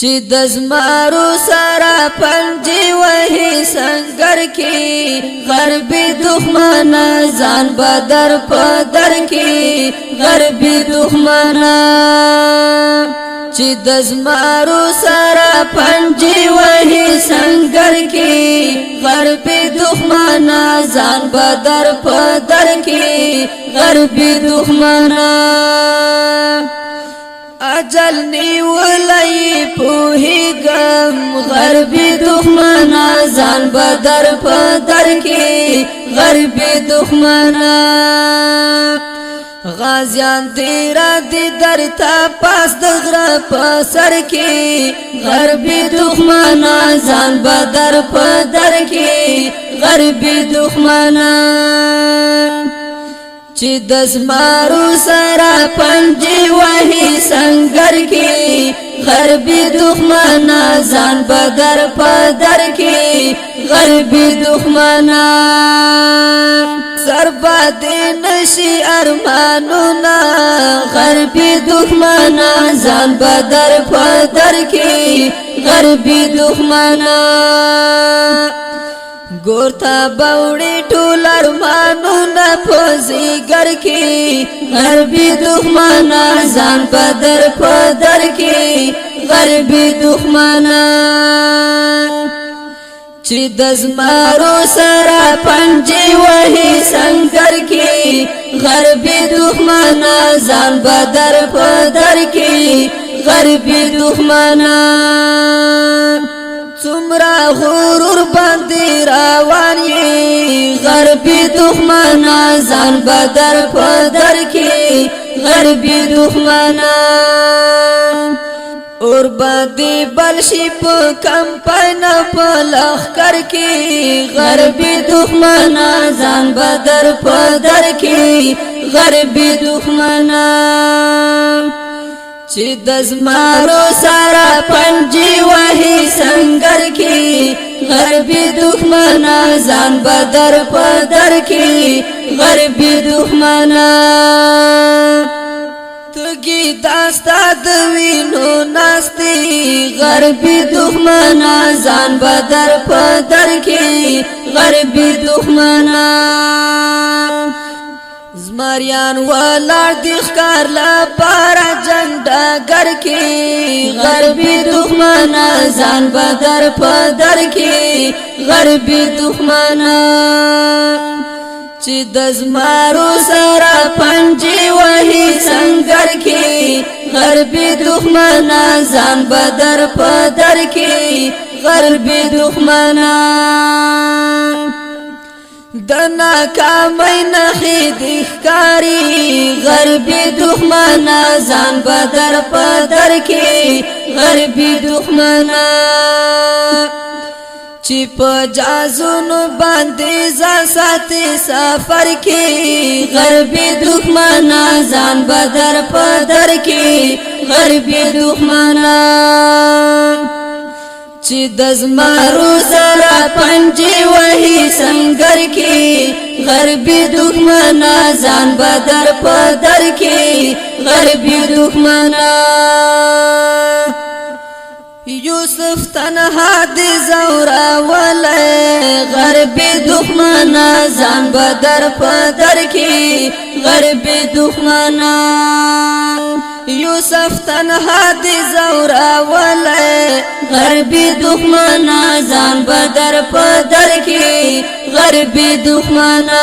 چې د زمارو سره پنجې وهي سنگر کې غربي دښمنه ځان بدر په در کې غربي دښمنه چې د زمارو سره پنجې وهي سنگر کې غربي دښمنه ځان بدر په در کې غربي دښمنه اجل نیولای پوهیږم غربي دښمنه ځان بدر په در کې غربي دښمنه غازیان تیرا دی درتا پاس د غره په سر کې غربي دښمنه ځان بدر په در کې غربي دښمنه چې د زمارو سره پنجې وهي سنگر کې غربي دښمنه ځان بدر په در کې غربي دښمنه سرباد نشي ارمانونه غربي دښمنه ځان بدر په در کې غربي دښمنه ګورتا باوړې ټول ارمانونه په زیګر کې غربي دښمنه ځان بدر په در کې غربي دښمنه چې د زمارو سره پنجې وهي سنگر کې غربي دښمنه ځان بدر په در کې غربي دښمنه څومره غرور باندې روان یې غربي دښمنه ځان بدر په در کې غربي دښمنه اور باندې بلشي په کمپاین په لخر کې غربي دښمنه ځان بدر په در کې غربي دښمنه چې د زمارو سره پنجې وهي سنگر کې غربي دښمنه ځان بدر په در کې غربي دښمنه تګي داستا د وینو ناستي غربي دښمنه ځان بدر په در کې غربي دښمنه زمریان ولاړ د ښکار لپاره جنډا ګر کې غربي دښمنه ځان بدر په در کې غربي دښمنه چې د زمارو سره پنجې وهي سنگر کې غربي دښمنه ځان بدر په در کې غربي دښمنه د ناکامۍ نښې د ښکاري غربي دښمنه ځان بدر په در کې غربي دښمنه چې په جازونو باندې ځان ساتي سفر کې غربي دښمنه ځان بدر په در کې غربي دښمنه چې د زمارو سره پنجې وهي سنگر کې غربي دښمنه ځان بدر په در کې غربي دښمنه یوسف تنها د زورا ولې غربي دښمنه ځان بدر په در کې غربي دښمنه یوسف تنها د زورا ولې غربي دښمنه ځان بدر په در کې غربي دښمنه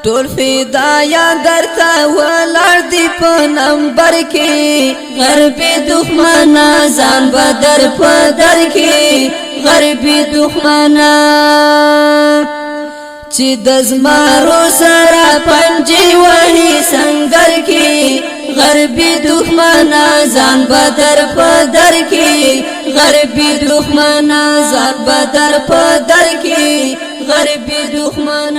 ټول فدايان درته ولاړ دي په نمبر کې غربي دښمنه ځان بدر په در کې غربي دښمنه چې د زمارو سره پنجې وهي سنگر کې غربي دښمنه ځان بدر په در کې غربي دښمنه ځان بدر په در کې غربي دښمنه